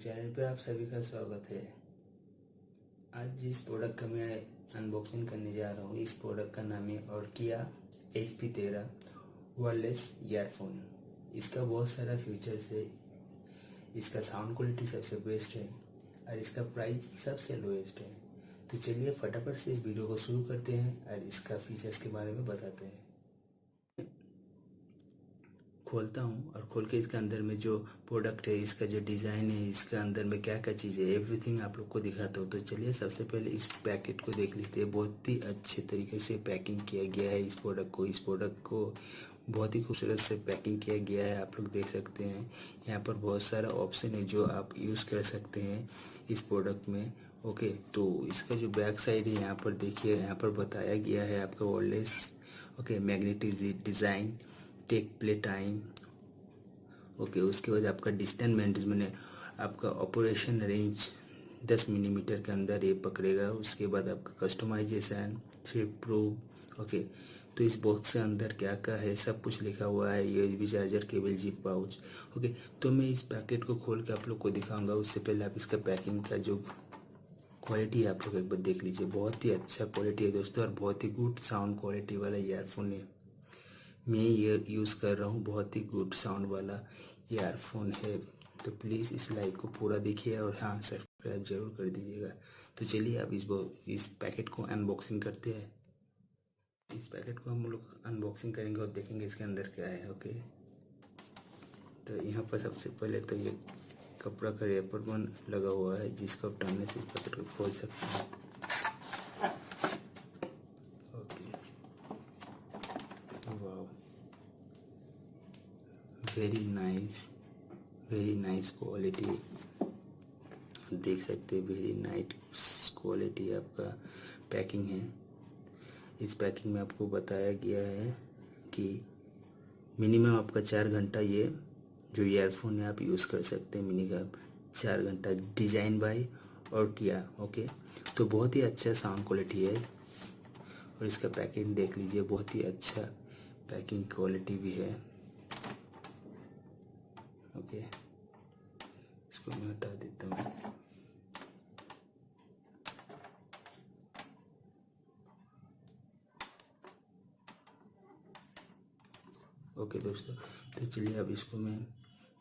Channel पे आप सभी का स्वागत है। आज जिस प्रोडक्ट का मैं अनबॉक्सिंग करने जा रहा हूँ, इस प्रोडक्ट का नाम है ऑर्किया HP13 वायरलेस ईयरफोन। इसका बहुत सारा फीचर्स है। इसका साउंड क्वालिटी सबसे बेस्ट है और इसका प्राइस सबसे लोएस्ट है। तो चलिए फटाफट से इस वीडियो को शुरू करते हैं और इसका फीचर्स के बारे में बताते हैं। खोलता हूँ और खोल के इसके अंदर में जो प्रोडक्ट है, इसका जो डिज़ाइन है, इसका अंदर में क्या क्या चीज़ है, एवरीथिंग आप लोग को दिखाता हूँ। तो चलिए सबसे पहले इस पैकेट को देख लेते हैं। बहुत ही अच्छे तरीके से पैकिंग किया गया है इस प्रोडक्ट को बहुत ही खूबसूरत से पैकिंग किया गया है। आप लोग देख सकते हैं यहाँ पर बहुत सारा ऑप्शन है जो आप यूज़ कर सकते हैं इस प्रोडक्ट में। ओके, तो इसका जो बैक साइड है यहाँ पर देखिए, यहाँ पर बताया गया है आपका wireless magnetic design, tech play time. Okay, उसके बाद आपका डिस्टेंस मैनेजमेंट, आपका ऑपरेशन रेंज 10 मिलीमीटर के अंदर ये पकड़ेगा। उसके बाद आपका कस्टमाइजेशन, शिप प्रूफ। ओके, तो इस बॉक्स के अंदर क्या क्या है सब कुछ लिखा हुआ है। USB charger, cable, zip pouch. Okay, तो मैं इस पैकेट को खोल के आप लोग को दिखाऊंगा। उससे पहले आप इसका पैकिंग का जो क्वालिटी है आप लोग एक बार देख लीजिए। बहुत ही अच्छा क्वालिटी है दोस्तों और बहुत ही गुड साउंड क्वालिटी वाला ईयरफोन है। मैं ये यूज़ कर रहा हूँ, बहुत ही गुड साउंड वाला ईयरफोन है। तो प्लीज़ इस लाइव को पूरा देखिए और हाँ, सब्सक्राइब जरूर कर दीजिएगा। तो चलिए अब इस पैकेट को अनबॉक्सिंग करते हैं। इस पैकेट को हम लोग अनबॉक्सिंग करेंगे और देखेंगे इसके अंदर क्या है। ओके, तो यहाँ पर सबसे पहले तो ये कपड़ा का रेपर बन लगा हुआ है जिसको आप टानने से इस पैकेट को खोल सकते हैं। Very nice quality. देख सकते हैं वेरी नाइस क्वालिटी आपका पैकिंग है। इस पैकिंग में आपको बताया गया है कि मिनिमम आपका 4 घंटा ये जो ईयरफोन है आप यूज़ कर सकते हैं। मिनिमम 4 घंटा। Design by ऑर्किया। ओके, तो बहुत ही अच्छा साउंड क्वालिटी है और इसका पैकिंग देख लीजिए, बहुत ही अच्छा पैकिंग क्वालिटी भी है। ओके, इसको मैं हटा देता हूँ। ओके दोस्तों, तो चलिए अब इसको मैं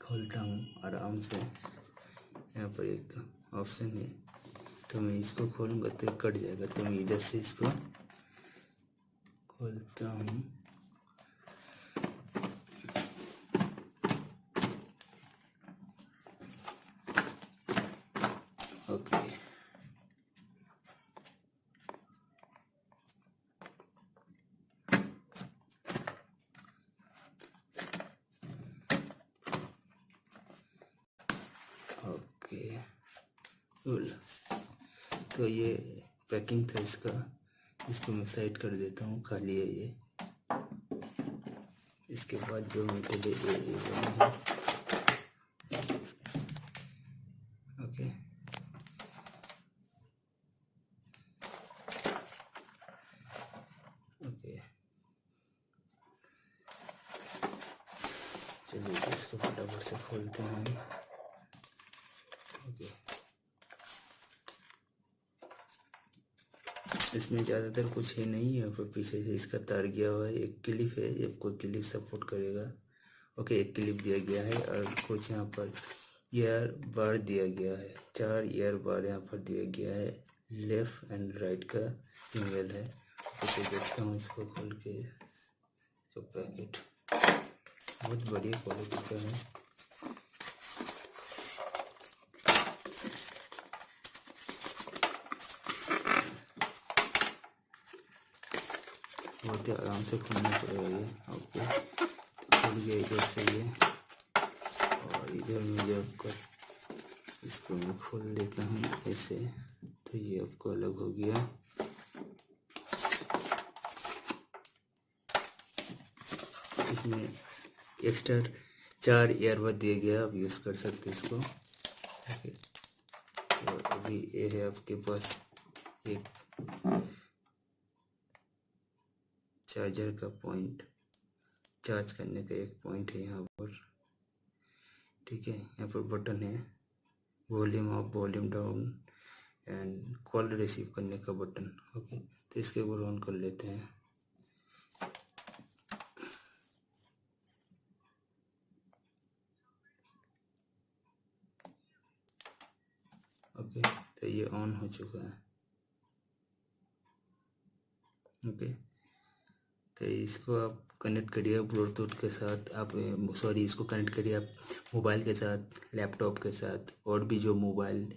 खोलता हूँ आराम से। यहाँ पर एक ऑप्शन है, तो मैं इसको खोलूँगा तो कट जाएगा, तो मैं इधर से इसको खोलता हूँ। Okay, okay cool. तो ये पैकिंग था इसको मैं साइड कर देता हूँ, खाली है ये। इसके बाद जो मीटर है ओके, ओके चलिए इसको फटाफट से खोलते हैं। ओके, इसमें ज़्यादातर कुछ है नहीं है। फिर पीछे से इसका तार गया हुआ है, एक क्लिप है, ये कोई क्लिप सपोर्ट करेगा। ओके, एक क्लिप दिया गया है और कुछ यहाँ पर ईयर बार दिया गया है। 4 ईयर बार यहाँ पर दिया गया है। लेफ्ट एंड राइट का सिंगल है। तो देखता हूँ इसको खोल के। तो पैकेट बहुत बढ़िया क्वालिटी का है। बहुत ही आराम से खोलना पड़ेगा ये। ओके, खुल गया इधर से ये, और इधर में जो आपका इसको मैं खोल लेता हूँ ऐसे, तो ये आपको अलग हो गया। इसमें एक्स्ट्रा 4 ईयरबड दिया गया, आप यूज़ कर सकते हैं इसको। ओके, तो अभी ये है आपके पास एक चार्जर का पॉइंट, चार्ज करने का एक पॉइंट है यहाँ पर। ठीक है, यहाँ पर बटन है volume up, volume down and call receive करने का बटन। ओके, तो इसके ऊपर ऑन कर लेते हैं। ओके, तो ये ऑन हो चुका है। ओके, तो इसको आप कनेक्ट करिए ब्लूटूथ के साथ, आप सॉरी इसको कनेक्ट करिए आप मोबाइल के साथ, लैपटॉप के साथ, और भी जो मोबाइल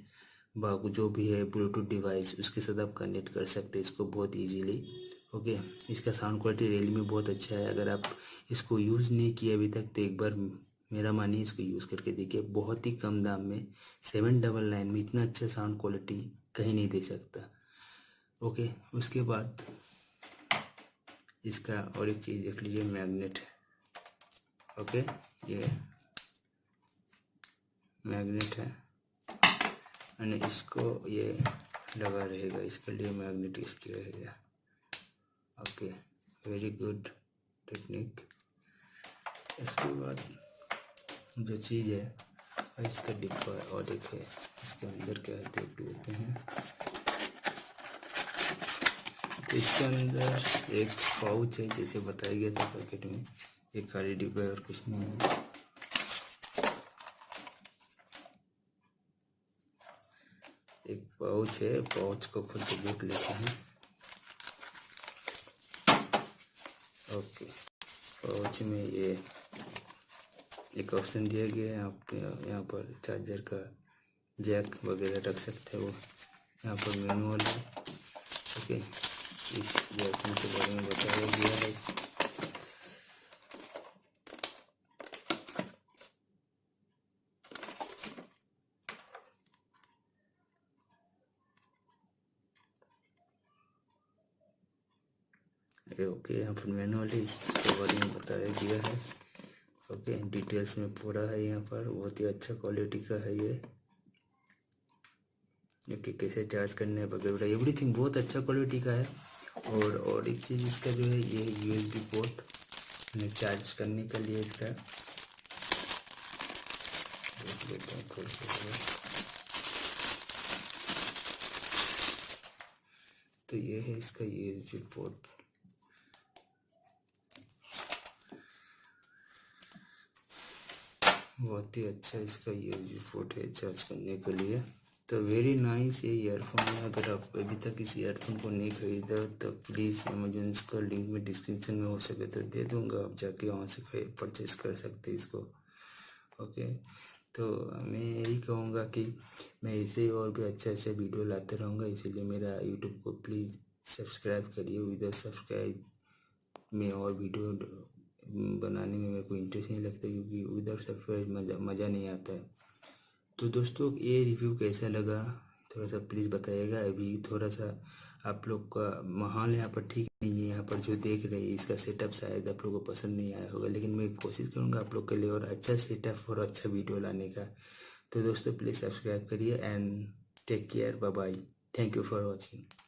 जो भी है ब्लूटूथ डिवाइस उसके साथ आप कनेक्ट कर सकते हैं इसको बहुत इजीली। ओके, इसका साउंड क्वालिटी रियली में बहुत अच्छा है। अगर आप इसको यूज़ नहीं किए अभी तक तो एक बार मेरा मानिए इसको यूज़ करके देखिए। बहुत ही कम दाम में 799 में इतना अच्छा साउंड क्वालिटी कहीं नहीं दे सकता। ओके, उसके बाद इसका और एक चीज़ देख लीजिए, मैग्नेट है। ओके, ये मैग्नेट है और इसको ये लगा रहेगा, इसके लिए मैग्नेट इसलिए रहेगा। Okay, very good technique. इसके बाद जो चीज़ है इसका डिब्बा और एक है, इसके अंदर क्या है देख लेते हैं। तो इसके अंदर एक पाउच है जैसे बताया गया था पैकेट में, एक खाली डिब्बा है और कुछ नहीं है। एक पाउच है, पाउच को खोल के देख लेते हैं। ओके, पाउच में ये एक ऑप्शन दिया गया है, आप यहाँ पर चार्जर का जैक वगैरह रख सकते हो। यहाँ पर मैनुअल है। ओके, इस जैक के बारे में बताया गया है। ओके, यहाँ पर मैनुअल है, इसके बारे में बताया गया है। ओके, डिटेल्स में पूरा है यहाँ पर, बहुत ही अच्छा क्वालिटी का है ये। ओके, कैसे चार्ज करने वगैरह एवरीथिंग बहुत अच्छा क्वालिटी का है। और एक चीज़ इसका जो है ये USB पोर्ट चार्ज करने के लिए इसका देख लेते हैं खोल के। तो ये है इसका USB पोर्ट। बहुत ही अच्छा इसका USB पोर्ट है चार्ज करने के लिए। तो वेरी नाइस ये ईयरफोन है। अगर आप अभी तक इस ईयरफोन को नहीं खरीदा तो प्लीज़ अमेजोन का लिंक में डिस्क्रिप्शन में हो सके तो दे दूंगा, आप जाके वहाँ से परचेज कर सकते हैं इसको। ओके, तो मैं यही कहूँगा कि मैं ऐसे ही और भी अच्छे अच्छे वीडियो लाते रहूँगा, इसीलिए मेरा यूट्यूब को प्लीज़ सब्सक्राइब करिए। विदाउट सब्सक्राइब में और वीडियो बनाने में मेरे को इंटरेस्ट नहीं लगता, क्योंकि विदाउट सब्सक्राइब मज़ा नहीं आता है। तो दोस्तों ये रिव्यू कैसा लगा थोड़ा सा प्लीज़ बताइएगा। अभी थोड़ा सा आप लोग का माहौल यहाँ पर ठीक नहीं है, यहाँ पर जो देख रहे हैं इसका सेटअप शायद आप लोगों को पसंद नहीं आया होगा, लेकिन मैं कोशिश करूँगा आप लोग के लिए और अच्छा सेटअप और अच्छा वीडियो लाने का। तो दोस्तों प्लीज़ सब्सक्राइब करिए and take care, bye bye, thank you for watching.